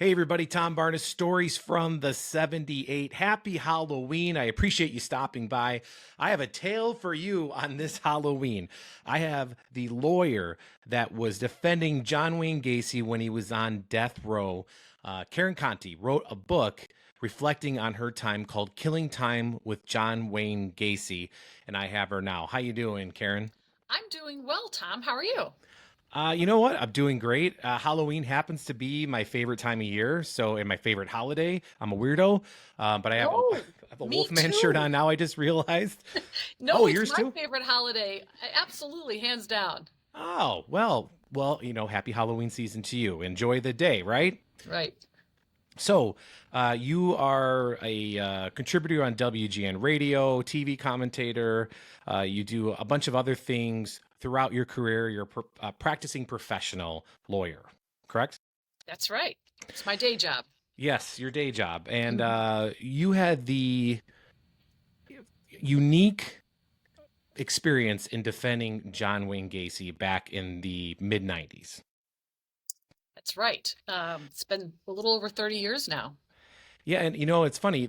Hey everybody, Tom Barnes, Stories from the 78. Happy Halloween. I appreciate you stopping by. I have a tale for you on this Halloween. I have the lawyer that was defending John Wayne Gacy when he was on death row. Karen Conti wrote a book reflecting on her time called Killing Time with John Wayne Gacy, and I have her now. How you doing, Karen? I'm doing well, Tom. How are you? You know what? I'm doing great. Halloween happens to be my favorite time of year, so and my favorite holiday. I'm a weirdo, but I have a, I Oh, have a me Wolfman shirt too. on now. I just realized. Oh, No, it's yours my too? favorite holiday. Absolutely, hands down. Oh, well. Happy Halloween season to you. Enjoy the day, right? Right. So, you are a contributor on WGN Radio, TV commentator. You do a bunch of other things throughout your career. You're a practicing professional lawyer, correct? That's right. It's my day job. Yes, your day job. And Mhm. you had the unique experience in defending John Wayne Gacy back in the mid 90s. That's right. It's been a little over 30 years now. Yeah, and it's funny.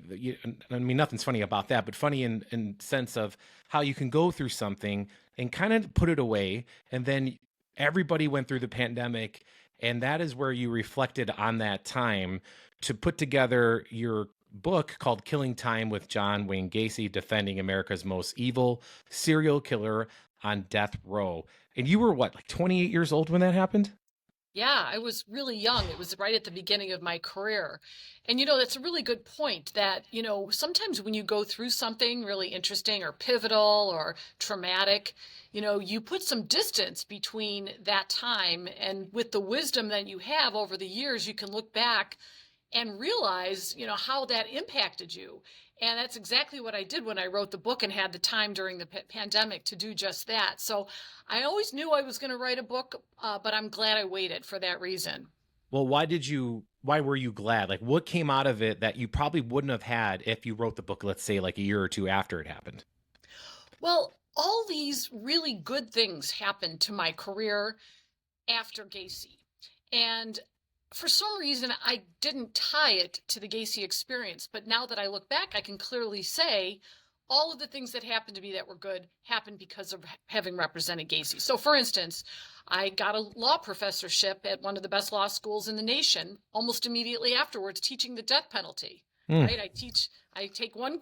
I mean, nothing's funny about that, but funny in sense of how you can go through something and kind of put it away, and then everybody went through the pandemic, and that is where you reflected on that time to put together your book called Killing Time with John Wayne Gacy, defending America's most evil serial killer on death row. And you were what, like 28 years old when that happened? Yeah, I was really young. It was right at the beginning of my career. And that's a really good point that, sometimes when you go through something really interesting or pivotal or traumatic, you put some distance between that time. And with the wisdom that you have over the years, you can look back and realize, how that impacted you. And that's exactly what I did when I wrote the book and had the time during the pandemic to do just that. So I always knew I was going to write a book, but I'm glad I waited for that reason. Well, why were you glad? Like, what came out of it that you probably wouldn't have had if you wrote the book, let's say, like a year or two after it happened? Well, all these really good things happened to my career after Gacy. And for some reason, I didn't tie it to the Gacy experience. But now that I look back, I can clearly say all of the things that happened to me that were good happened because of having represented Gacy. So, for instance, I got a law professorship at one of the best law schools in the nation almost immediately afterwards, teaching the death penalty. Hmm. Right? I take one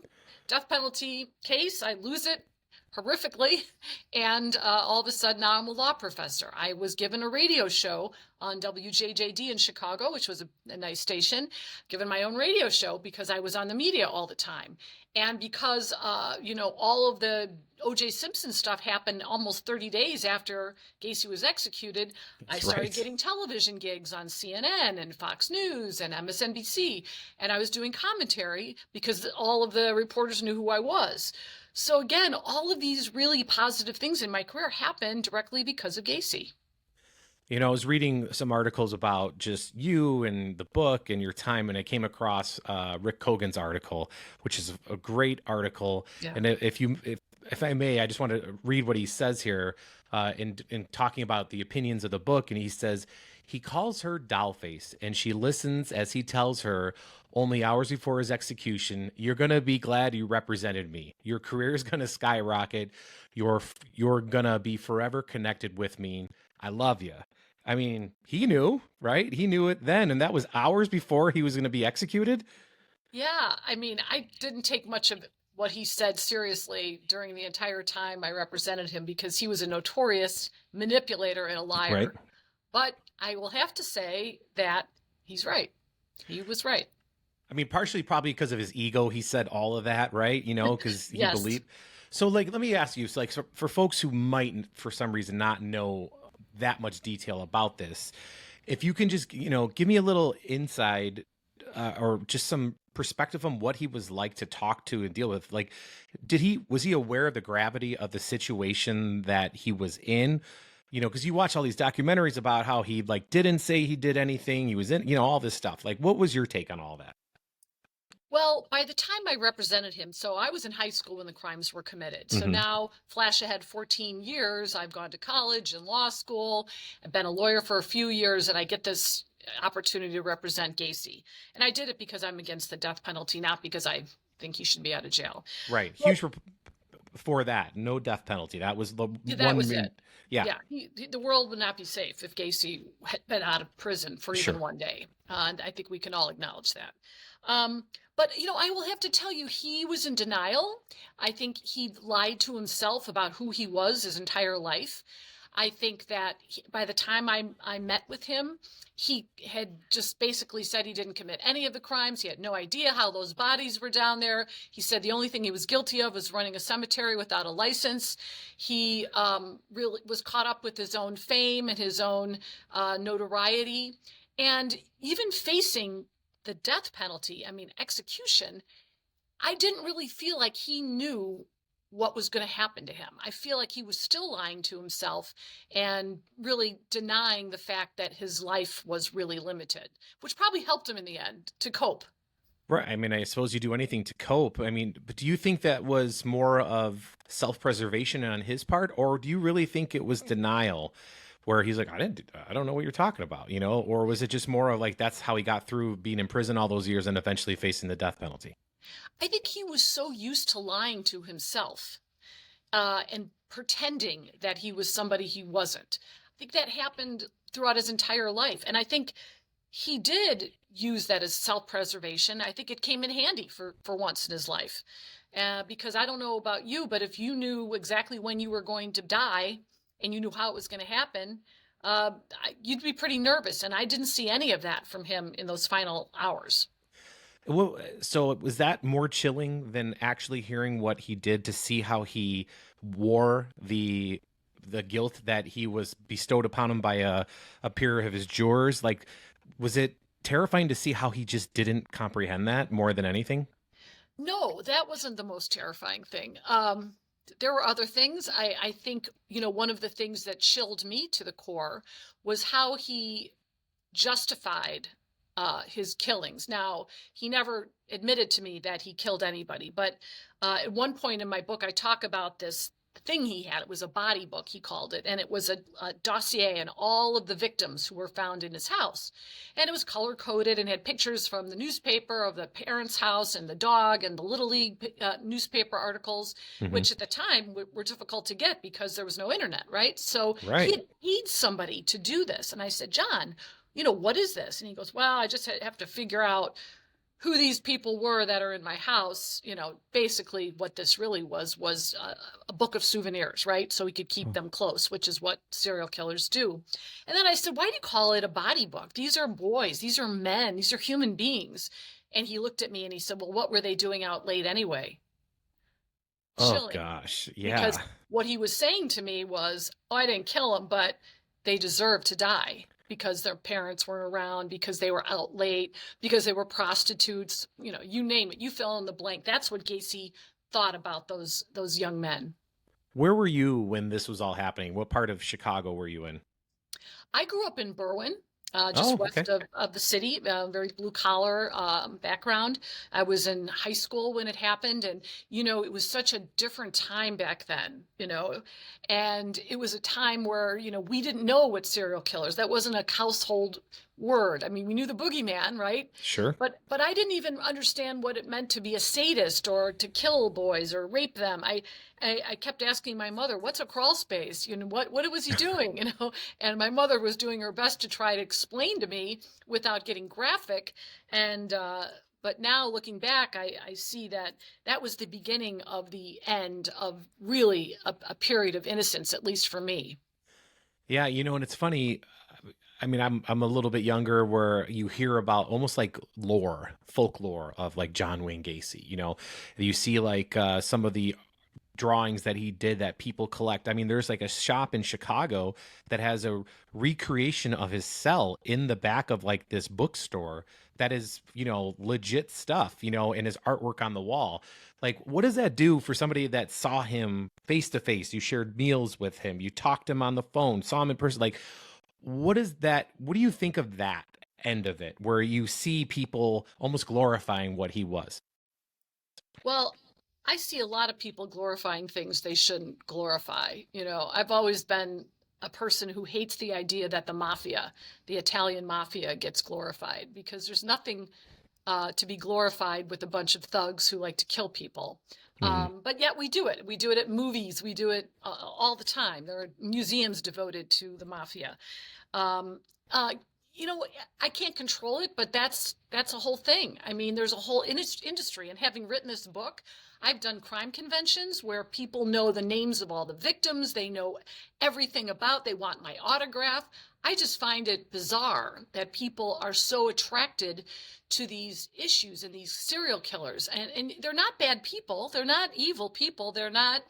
death penalty case, I lose it horrifically, and all of a sudden now I'm a law professor. I was given a radio show on WJJD in Chicago, which was a nice station, given my own radio show because I was on the media all the time. And because, all of the O.J. Simpson stuff happened almost 30 days after Gacy was executed, I That's started right. getting television gigs on CNN and Fox News and MSNBC. And I was doing commentary because all of the reporters knew who I was. So again, all of these really positive things in my career happened directly because of Gacy. I was reading some articles about just you and the book and your time, and I came across Rick Kogan's article, which is a great article. Yeah. And if I may, I just want to read what he says here in talking about the opinions of the book. And he says he calls her Dollface, and she listens as he tells her only hours before his execution, "You're gonna be glad you represented me. Your career is gonna skyrocket. You're gonna be forever connected with me. I love you." I mean, he knew, right? He knew it then, and that was hours before he was going to be executed. Yeah, I mean, I didn't take much of what he said seriously during the entire time I represented him because he was a notorious manipulator and a Right. liar. But I will have to say that he's right. He was right. I mean, partially probably because of his ego, he said all of that, right? Because he Yes. believed. So, like, let me ask you, so, like, so for folks who might, for some reason, not know that much detail about this, if you can just, give me a little inside or just some perspective on what he was like to talk to and deal with. Like, was he aware of the gravity of the situation that he was in? Because you watch all these documentaries about how he like didn't say he did anything. He was in, all this stuff. Like, what was your take on all that? Well, by the time I represented him, so I was in high school when the crimes were committed. So Hmm. now, flash ahead 14 years, I've gone to college and law school. I've been a lawyer for a few years, and I get this opportunity to represent Gacy. And I did it because I'm against the death penalty, not because I think he should be out of jail. Right. Well, Huge for that. No death penalty. That was the yeah, that one was min. it. Yeah, Yeah, the world would not be safe if Gacy had been out of prison for even sure. one day. And I think we can all acknowledge that. But, I will have to tell you, he was in denial. I think he lied to himself about who he was his entire life. I think that by the time I met with him, he had just basically said he didn't commit any of the crimes. He had no idea how those bodies were down there. He said the only thing he was guilty of was running a cemetery without a license. He really was caught up with his own fame and his own notoriety. And even facing the death penalty, I mean, execution, I didn't really feel like he knew what was going to happen to him. I feel like he was still lying to himself and really denying the fact that his life was really limited, which probably helped him in the end to cope. Right. I mean, I suppose you do anything to cope. I mean, but do you think that was more of self-preservation on his part, or do you really think it was denial, where he's like, I don't know what you're talking about, or was it just more of like that's how he got through being in prison all those years and eventually facing the death penalty? I think he was so used to lying to himself and pretending that he was somebody he wasn't. I think that happened throughout his entire life. And I think he did use that as self-preservation. I think it came in handy for once in his life. Because I don't know about you, but if you knew exactly when you were going to die and you knew how it was going to happen, you'd be pretty nervous. And I didn't see any of that from him in those final hours. Well, so was that more chilling than actually hearing what he did to see how he wore the guilt that he was bestowed upon him by a peer of his jurors? Like, was it terrifying to see how he just didn't comprehend that more than anything? No, that wasn't the most terrifying thing. There were other things. I think, one of the things that chilled me to the core was how he justified his killings. Now, he never admitted to me that he killed anybody, but at one point in my book, I talk about this thing he had. It was a body book, he called it, and it was a dossier on all of the victims who were found in his house. And it was color coded and had pictures from the newspaper of the parents' house and the dog and the Little League newspaper articles, Hmm. which at the time were difficult to get because there was no internet, right? So he Right. had paid somebody to do this. And I said, John, what is this? And he goes, well, I just have to figure out who these people were that are in my house. Basically what this really was a book of souvenirs, right? So he could keep them close, which is what serial killers do. And then I said, why do you call it a body book? These are boys, these are men, these are human beings. And he looked at me and he said, well, what were they doing out late anyway? Oh Chilling, gosh. because Yeah. what he was saying to me was, oh, I didn't kill them, but they deserve to die because their parents weren't around, because they were out late, because they were prostitutes, you name it, you fill in the blank. That's what Gacy thought about those young men. Where were you when this was all happening? What part of Chicago were you in? I grew up in Berwyn, just Oh, okay. west of the city, very blue collar background. I was in high school when it happened, and it was such a different time back then, and it was a time where we didn't know what serial killers. That wasn't a household word. I mean, we knew the boogeyman, right? Sure. But I didn't even understand what it meant to be a sadist or to kill boys or rape them. I kept asking my mother, "What's a crawl space? What was he doing?" And my mother was doing her best to try to explain to me without getting graphic. And but now looking back, I see that that was the beginning of the end of really a period of innocence, at least for me. Yeah, and it's funny. I mean, I'm a little bit younger where you hear about almost like folklore of like John Wayne Gacy. You see like some of the drawings that he did that people collect. I mean, there's like a shop in Chicago that has a recreation of his cell in the back of like this bookstore that is, legit stuff, and his artwork on the wall. Like, what does that do for somebody that saw him face to face? You shared meals with him, you talked to him on the phone, saw him in person. Like, what do you think of that end of it where you see people almost glorifying what he was? Well, I see a lot of people glorifying things they shouldn't glorify. I've always been a person who hates the idea that the mafia, the Italian mafia, gets glorified, because there's nothing to be glorified with a bunch of thugs who like to kill people. Mhm. But yet we do it. We do it at movies. We do it all the time. There are museums devoted to the mafia. Um, uh, you know, I can't control it, but that's a whole thing. I mean, there's a whole industry. And having written this book, I've done crime conventions where people know the names of all the victims. They know everything about. They want my autograph. I just find it bizarre that people are so attracted to these issues and these serial killers. And they're not bad people. They're not evil people. They're not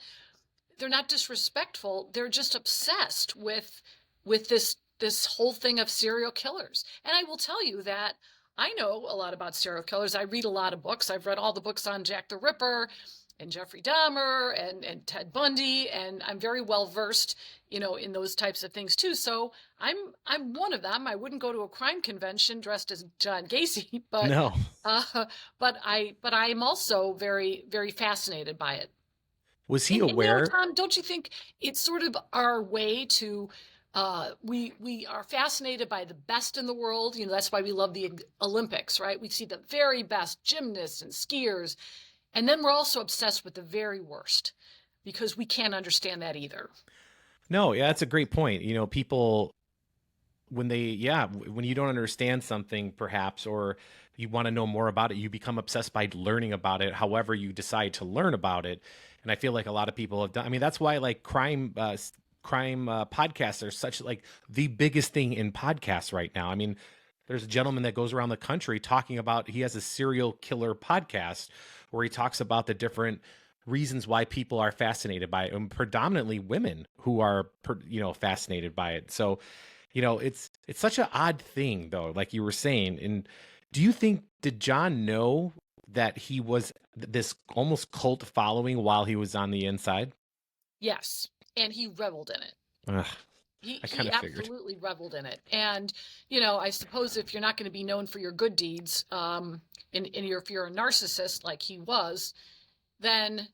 disrespectful. They're just obsessed with this whole thing of serial killers. And I will tell you that I know a lot about serial killers. I read a lot of books. I've read all the books on Jack the Ripper and Jeffrey Dahmer and Ted Bundy, and I'm very well versed, in those types of things too. So I'm one of them. I wouldn't go to a crime convention dressed as John Gacy, but No. uh, but I am also very, very fascinated by it. Was he And aware? Tom, don't you think it's sort of our way to we are fascinated by the best in the world. That's why we love the Olympics, right? We see the very best gymnasts and skiers, and then we're also obsessed with the very worst because we can't understand that either. No, yeah, that's a great point. People when you don't understand something perhaps, or you want to know more about it, you become obsessed by learning about it, however you decide to learn about it. And I feel like a lot of people have done. I mean, that's why like crime podcasts are such like the biggest thing in podcasts right now. I mean, there's a gentleman that goes around the country talking about, he has a serial killer podcast where he talks about the different reasons why people are fascinated by it, and predominantly women who are fascinated by it. So it's such an odd thing though, like you were saying. And do you think, did John know that he was this almost cult following while he was on the inside? Yes, and he reveled in it. Ugh, He I kind he of figured. absolutely reveled in it. And I suppose if you're not going to be known for your good deeds, if you're a narcissist like he was, then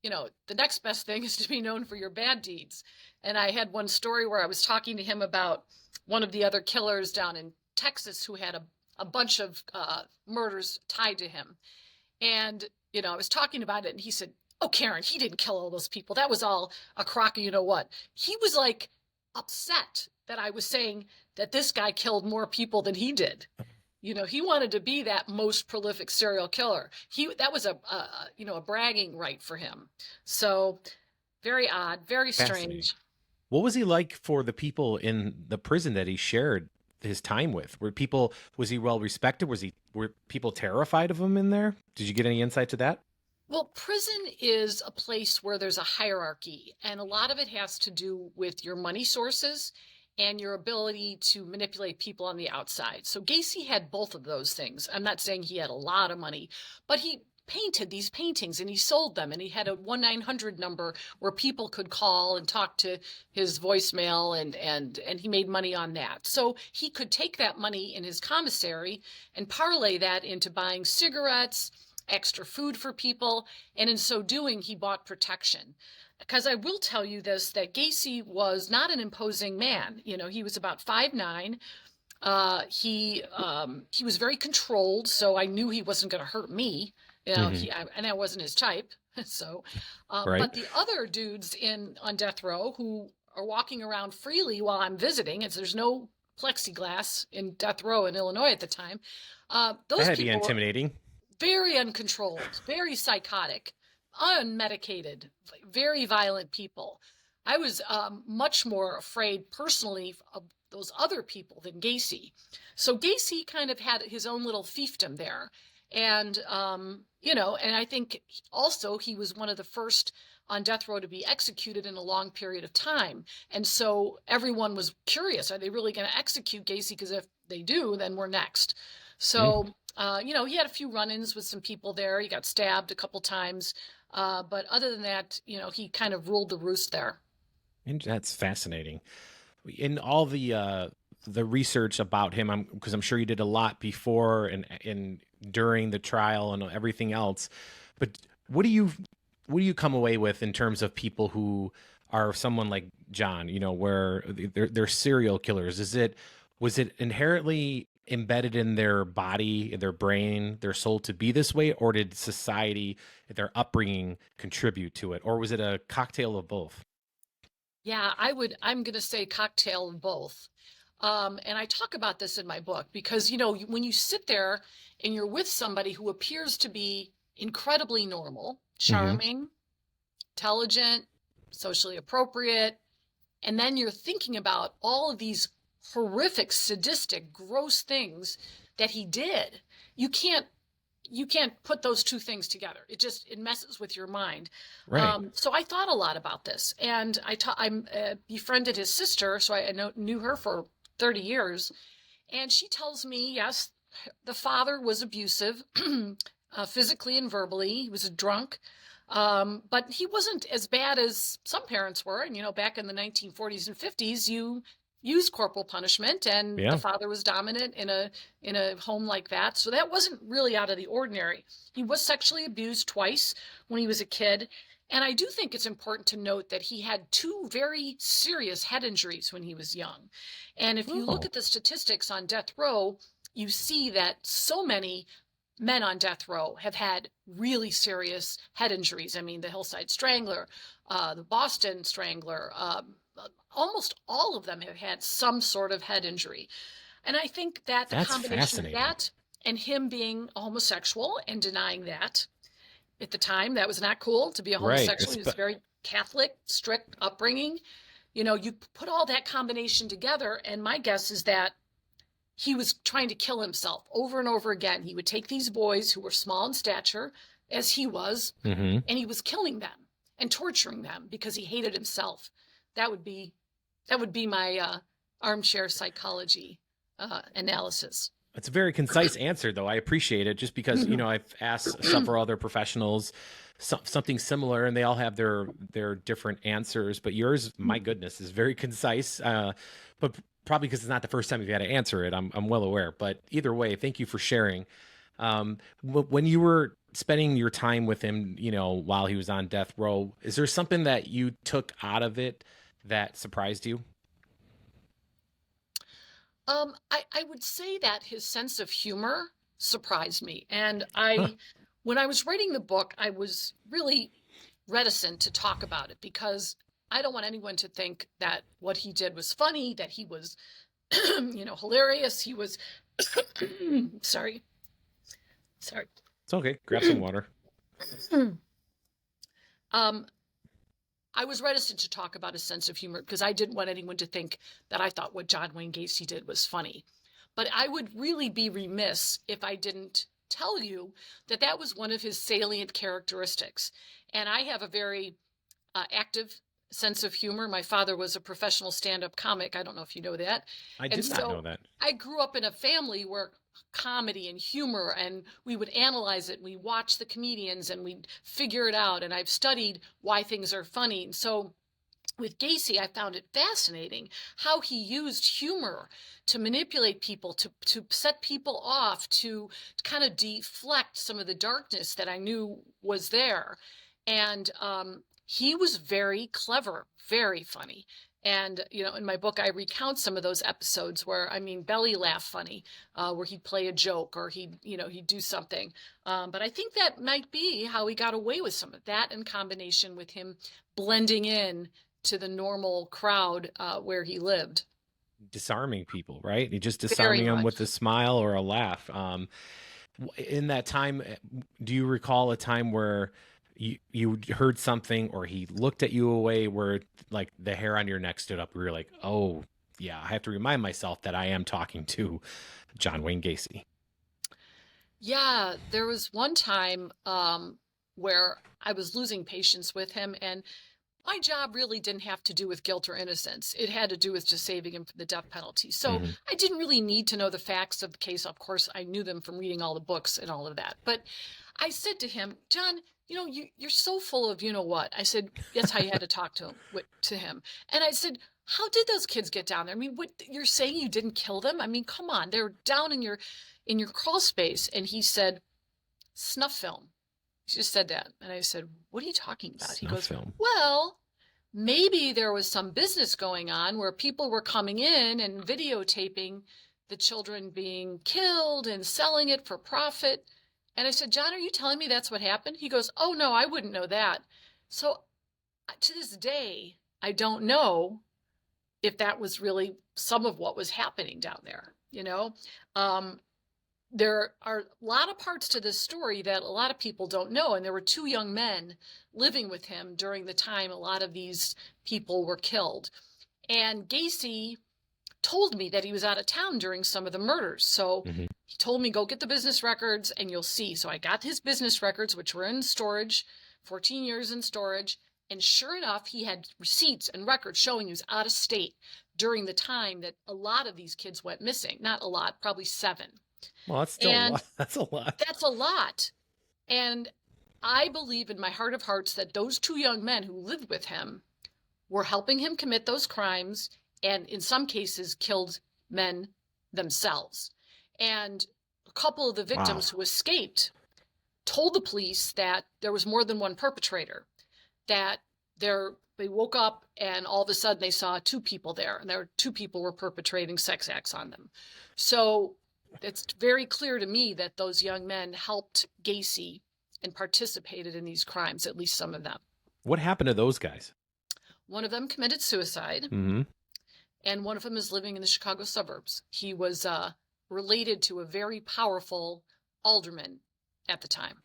the next best thing is to be known for your bad deeds. And I had one story where I was talking to him about one of the other killers down in Texas who had a bunch of murders tied to him. And, I was talking about it, and he said, "Oh, Karen, he didn't kill all those people. That was all a crock of you know what." He was like upset that I was saying that this guy killed more people than he did. He wanted to be that most prolific serial killer. That was a bragging right for him. So very odd, very Fascinating. strange. What was he like for the people in the prison that he shared his time with? Was he well respected? Were people terrified of him in there? Did you get any insight to that? Well, prison is a place where there's a hierarchy, and a lot of it has to do with your money sources and your ability to manipulate people on the outside. So Gacy had both of those things. I'm not saying he had a lot of money, but he painted these paintings and he sold them, and he had a 1-900 number where people could call and talk to his voicemail, and he made money on that. So he could take that money in his commissary and parlay that into buying cigarettes, extra food for people, and in so doing he bought protection. Because I will tell you this, that Gacy was not an imposing man. He was about 5'9". He was very controlled, so I knew he wasn't going to hurt me. Hmm. And I wasn't his type. So, Right. but the other dudes on death row who are walking around freely while I'm visiting, as there's no plexiglass in death row in Illinois at the time, That those had to be people were intimidating. very uncontrolled, very psychotic, unmedicated, very violent people. I was much more afraid personally of those other people than Gacy. So Gacy kind of had his own little fiefdom there. And, and I think also he was one of the first on death row to be executed in a long period of time. And so everyone was curious, are they really going to execute Gacy? Because if they do, then we're next. Mm. So, he had a few run-ins with some people there. He got stabbed a couple times. But other than that, he kind of ruled the roost there. And that's fascinating. In all the research about him, because I'm sure you did a lot before and during the trial and everything else. But what do you come away with in terms of people who are someone like John, where they're serial killers? Was it inherently embedded in their body, in their brain, their soul to be this way, or did society, their upbringing contribute to it, or was it a cocktail of both? Yeah, I'm going to say cocktail of both. And I talk about this in my book because, when you sit there and you're with somebody who appears to be incredibly normal, Hmm. charming, intelligent, socially appropriate, and then you're thinking about all of these horrific, sadistic, gross things that he did, you can't you can't put those two things together. It messes with your mind. Right. So I thought a lot about this, and I befriended his sister, so I knew her for 30 years, and she tells me, yes, the father was abusive, physically and verbally. He was a drunk, but he wasn't as bad as some parents were. And back in the 1940s and 50s, you used corporal punishment, and the Yeah. father was dominant in a home like that. So that wasn't really out of the ordinary. He was sexually abused twice when he was a kid. And I do think it's important to note that he had two very serious head injuries when he was young. And if you look Oh, at the statistics on death row, you see that so many men on death row have had really serious head injuries. I mean, the Hillside Strangler, the Boston Strangler, almost all of them have had some sort of head injury. And I think that the that's combination of fascinating. that and him being a homosexual and denying that at the time, that was not cool to be a Right. homosexual. He was very Catholic, strict upbringing. You put all that combination together, and my guess is that he was trying to kill himself over and over again. He would take these boys who were small in stature, as he was, Hmm. and he was killing them and torturing them because he hated himself. That would be my armchair psychology analysis. It's a very concise answer, though. I appreciate it, just because I've asked several other professionals something similar, and they all have their different answers. But yours, my goodness, is very concise. But probably because it's not the first time you've had to answer it, I'm well aware. But either way, thank you for sharing. When you were spending your time with him, while he was on death row, is there something that you took out of it that surprised you? I would say that his sense of humor surprised me. And Huh. when I was writing the book, I was really reticent to talk about it because I don't want anyone to think that what he did was funny, that he was, hilarious. He was, sorry, sorry. It's okay. Grab some water. um, I was reticent to talk about his sense of humor because I didn't want anyone to think that I thought what John Wayne Gacy did was funny. But I would really be remiss if I didn't tell you that that was one of his salient characteristics. And I have a very active sense of humor. My father was a professional stand-up comic. I don't know if you know that. I And did not know so that. I grew up in a family where comedy and humor, and we would analyze it. We watch the comedians and we'd figure it out. And I've studied why things are funny. And so with Gacy, I found it fascinating how he used humor to manipulate people, to set people off, to kind of deflect some of the darkness that I knew was there. And he was very clever, very funny. And, in my book, I recount some of those episodes where, I mean, belly laugh funny, where he'd play a joke or he'd do something. But I think that might be how he got away with some of that in combination with him blending in to the normal crowd where he lived. Disarming people, right? You just Very disarming them with much. a smile or a laugh. In that time, do you recall a time where you heard something or he looked at you a way where like the hair on your neck stood up? We were like, oh yeah, I have to remind myself that I am talking to John Wayne Gacy. Yeah, there was one time where I was losing patience with him, and my job really didn't have to do with guilt or innocence. It had to do with just saving him from the death penalty. So Hmm. I didn't really need to know the facts of the case. Of course, I knew them from reading all the books and all of that. But I said to him, John, you're so full of you know what. I said, that's how you had to talk to him. And I said, how did those kids get down there? I mean, what you're saying you didn't kill them? I mean, come on, they're down in your crawl space. And he said, snuff film. He just said that. And I said, what are you talking about? He Snuff goes, film. well, maybe there was some business going on where people were coming in and videotaping the children being killed and selling it for profit. And I said, John, are you telling me that's what happened? He goes, oh, no, I wouldn't know that. So to this day, I don't know if that was really some of what was happening down there. Um, there are a lot of parts to this story that a lot of people don't know. And there were two young men living with him during the time a lot of these people were killed. And Gacy told me that he was out of town during some of the murders. So he told me, go get the business records and you'll see. So I got his business records, which were in storage, 14 years in storage. And sure enough, he had receipts and records showing he was out of state during the time that a lot of these kids went missing. Not a lot, probably 7. Well, that's still a And lot. That's a lot. that's a lot. And I believe in my heart of hearts that those two young men who lived with him were helping him commit those crimes, and in some cases killed men themselves. And a couple of the victims who escaped told the police that there was more than one perpetrator, that they woke up and all of a sudden they saw 2 people there, and there were 2 people were perpetrating sex acts on them. So it's very clear to me that those young men helped Gacy and participated in these crimes, at least some of them. What happened to those guys? One of them committed suicide, and one of them is living in the Chicago suburbs. He was related to a very powerful alderman at the time.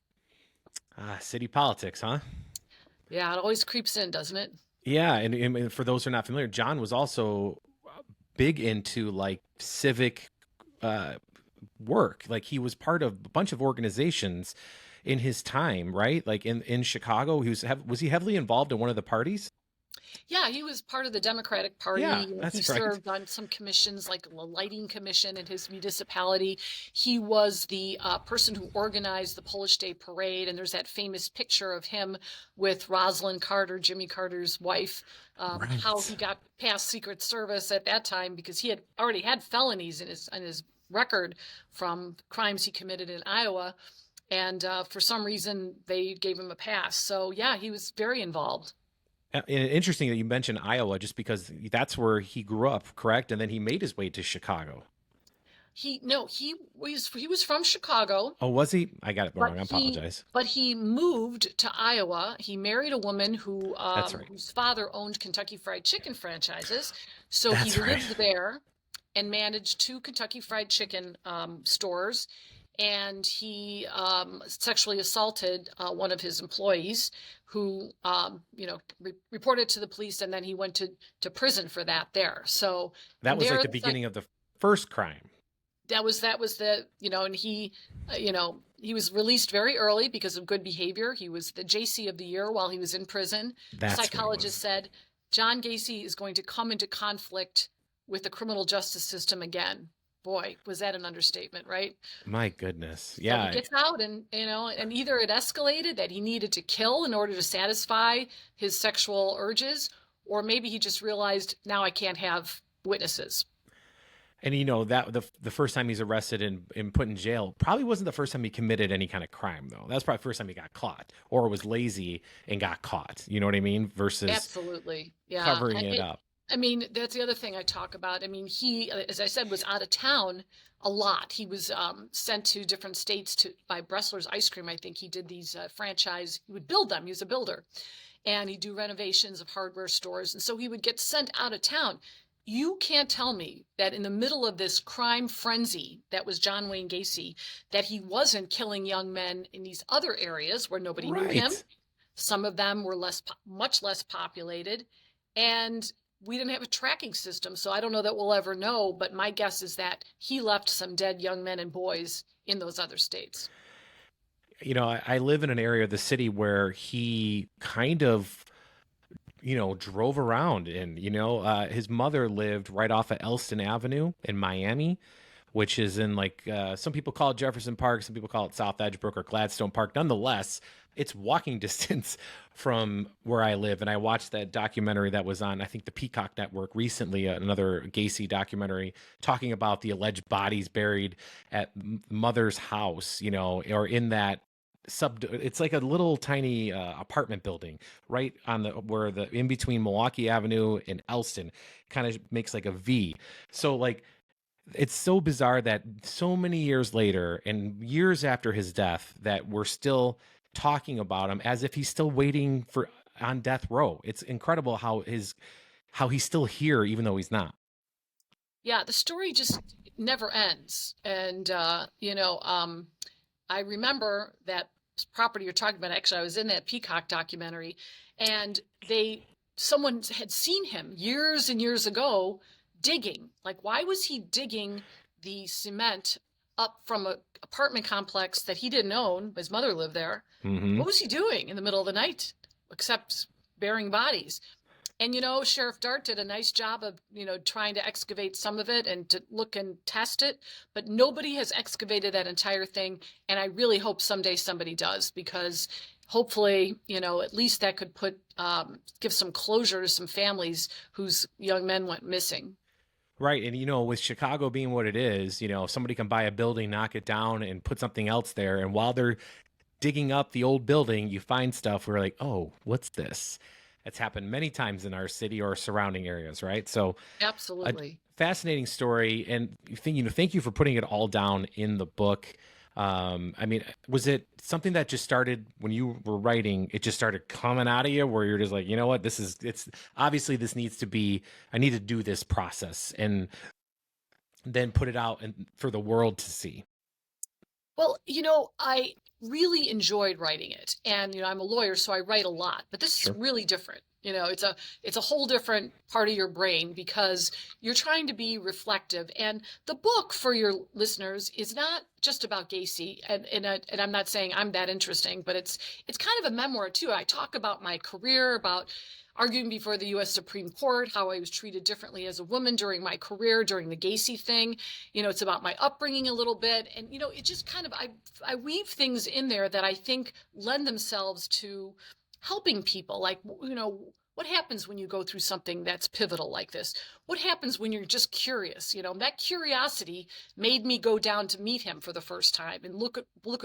City politics, huh? Yeah, it always creeps in, doesn't it? Yeah, and for those who are not familiar, John was also big into like civic work. Like he was part of a bunch of organizations in his time, right? Like in Chicago, was he heavily involved in one of the parties? Yeah, he was part of the Democratic Party. Yeah, that's He right. served on some commissions, like the lighting commission in his municipality. He was the person who organized the Polish Day Parade, and there's that famous picture of him with Rosalind Carter, Jimmy Carter's wife, how he got past Secret Service at that time because he had already had felonies in his record from crimes he committed in Iowa, and for some reason they gave him a pass. So yeah, he was very involved. And interesting that you mentioned Iowa, just because that's where he grew up, correct? And then he made his way to Chicago. He was from Chicago. Oh, was he? I got it wrong. I apologize. But he moved to Iowa. He married a woman who That's right. whose father owned Kentucky Fried Chicken franchises. So That's he right. lived there and managed 2 Kentucky Fried Chicken stores. And he sexually assaulted one of his employees who, reported to the police, and then he went to prison for that there. So that was like the beginning of the first crime. That was the, and he, he was released very early because of good behavior. He was the JC of the year while he was in prison. That's the psychologist said, John Gacy is going to come into conflict with the criminal justice system again. Boy, was that an understatement, right? My goodness. Yeah. So he gets out and either it escalated that he needed to kill in order to satisfy his sexual urges, or maybe he just realized now I can't have witnesses. And that the first time he's arrested and put in jail probably wasn't the first time he committed any kind of crime, though. That's probably the first time he got caught or was lazy and got caught. You know what I mean? Versus absolutely, yeah, covering it up. I mean, that's the other thing I talk about. I mean, he, as I said, was out of town a lot. He was sent to different states by Bressler's Ice Cream. I think he did these franchise. He would build them. He was a builder. And he'd do renovations of hardware stores. And so he would get sent out of town. You can't tell me that in the middle of this crime frenzy that was John Wayne Gacy, that he wasn't killing young men in these other areas where nobody knew him. Some of them were much less populated. And we didn't have a tracking system, so I don't know that we'll ever know, but my guess is that he left some dead young men and boys in those other states. I live in an area of the city where he kind of, drove around, and, his mother lived right off of Elston Avenue in Miami, which is in some people call it Jefferson Park, some people call it South Edgebrook or Gladstone Park. Nonetheless, it's walking distance from where I live. And I watched that documentary that was on, I think, the Peacock Network recently, another Gacy documentary talking about the alleged bodies buried at mother's house, or in that it's like a little tiny apartment building right on the where the in between Milwaukee Avenue and Elston, kind of makes like a V. So like it's so bizarre that so many years later and years after his death that we're still talking about him as if he's still waiting for on death row. It's incredible how he's still here even though he's not. Yeah, the story just never ends. And I remember that property you're talking about. Actually, I was in that Peacock documentary, and someone had seen him years and years ago digging. Like, why was he digging the cement up from an apartment complex that he didn't own? His mother lived there. Hmm. What was he doing in the middle of the night except burying bodies? And Sheriff Dart did a nice job of trying to excavate some of it and to look and test it, but nobody has excavated that entire thing. And I really hope someday somebody does, because hopefully at least that could give some closure to some families whose young men went missing. Right. And, with Chicago being what it is, if somebody can buy a building, knock it down, and put something else there. And while they're digging up the old building, you find stuff where like, oh, what's this? It's happened many times in our city or surrounding areas, right? So a Absolutely. fascinating story. And thank you for putting it all down in the book. I mean, was it something that just started when you were writing? It just started coming out of you, where you're just like, you know what, it's obviously this needs to be. I need to do this process and then put it out and for the world to see. Well, I really enjoyed writing it. And, I'm a lawyer, so I write a lot, but this is Sure. really different. It's a whole different part of your brain, because you're trying to be reflective. And the book, for your listeners, is not just about Gacy. And I'm not saying I'm that interesting, but it's kind of a memoir too. I talk about my career, about arguing before the U.S. Supreme Court, how I was treated differently as a woman during my career, during the Gacy thing. It's about my upbringing a little bit. And, it just kind of, I weave things in there that I think lend themselves to helping people. Like, what happens when you go through something that's pivotal like this? What happens when you're just curious? That curiosity made me go down to meet him for the first time and look at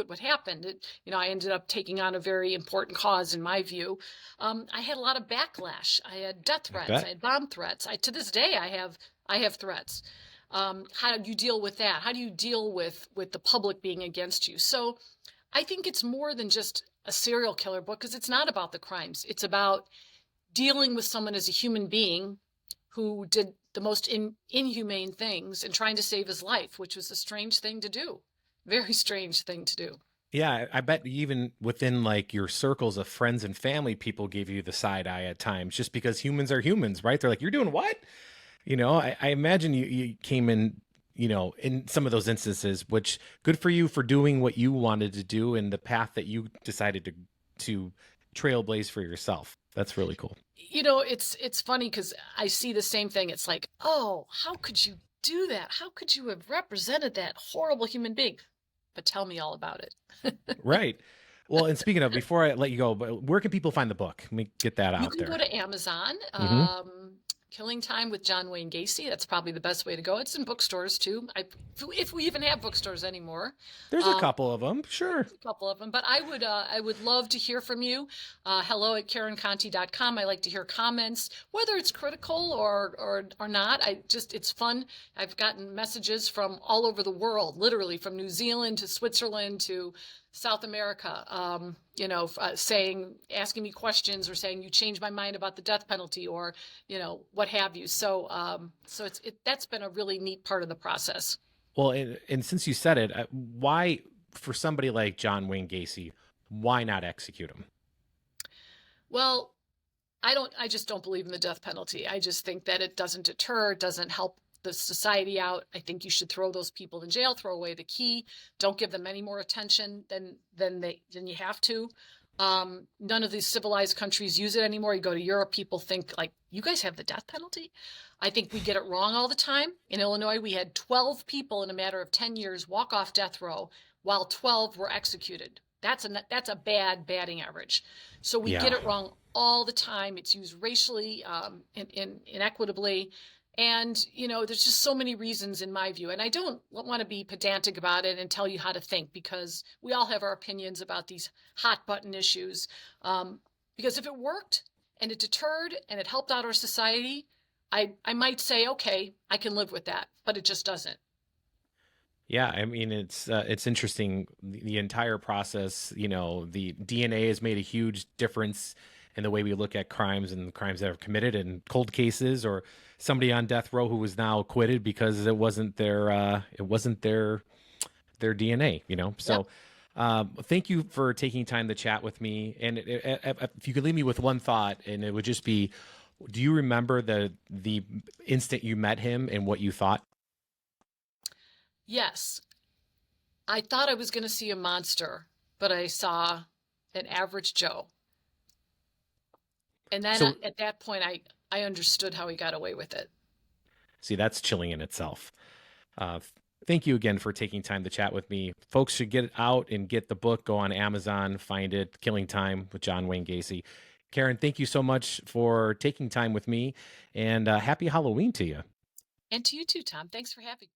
what happened. I ended up taking on a very important cause in my view. I had a lot of backlash. I had death I threats. I bet. had bomb threats. To this day, I have threats. How do you deal with that? How do you deal with the public being against you? So I think it's more than just a serial killer book, because it's not about the crimes. It's about dealing with someone as a human being who did the most inhumane things and trying to save his life, which was a strange thing to do. Very strange thing to do. Yeah, I bet even within like your circles of friends and family, people gave you the side eye at times just because humans are humans, right? They're like, you're doing what? I imagine you came in, in some of those instances, which good for you for doing what you wanted to do and the path that you decided to trailblaze for yourself. That's really cool. It's funny because I see the same thing. It's like, oh, how could you do that? How could you have represented that horrible human being? But tell me all about it. Right. Well, and speaking of, before I let you go, but where can people find the book? Let me get that You out can go there. to Amazon. Hmm. Killing Time with John Wayne Gacy. That's probably the best way to go. It's in bookstores too. If we even have bookstores anymore. There's a Um, couple of them, sure. a couple of them, but I would love to hear from you. Hello at KarenConti.com. I like to hear comments, whether it's critical or not. It's fun. I've gotten messages from all over the world, literally from New Zealand to Switzerland to South America, asking me questions or saying you changed my mind about the death penalty, or what have you. So that's been a really neat part of the process. Well, and since you said it, why, for somebody like John Wayne Gacy, why not execute him? Well, I just don't believe in the death penalty. I just think that it doesn't deter, it doesn't help the society out. I think you should throw those people in jail, throw away the key. Don't give them any more attention than you have to. None of these civilized countries use it anymore. You go to Europe, people think like, you guys have the death penalty? I think we get it wrong all the time. In Illinois, we had 12 people in a matter of 10 years walk off death row while 12 were executed. That's a bad batting average. So we get Yeah. it wrong all the time. It's used racially, inequitably. And, there's just so many reasons in my view. And I don't want to be pedantic about it and tell you how to think, because we all have our opinions about these hot button issues. Um, because if it worked and it deterred and it helped out our society, I might say, okay, I can live with that, but it just doesn't. Yeah, I mean it's interesting the entire process. The DNA has made a huge difference in the way we look at crimes and the crimes that are committed and cold cases, or somebody on death row who was now acquitted because it wasn't their DNA. Yep. So thank you for taking time to chat with me. And if you could leave me with one thought, and it would just be, do you remember the instant you met him and what you thought? Yes. I thought I was going to see a monster, but I saw an average Joe. And then So at that point, I understood how he got away with it. see, that's chilling in itself. Uh, Thank you again for taking time to chat with me. Folks should get out and get the book. Go on Amazon, find it, Killing Time with John Wayne Gacy. Karen, thank you so much for taking time with me, and happy Halloween to you. And to you too, Tom. Thanks for having me.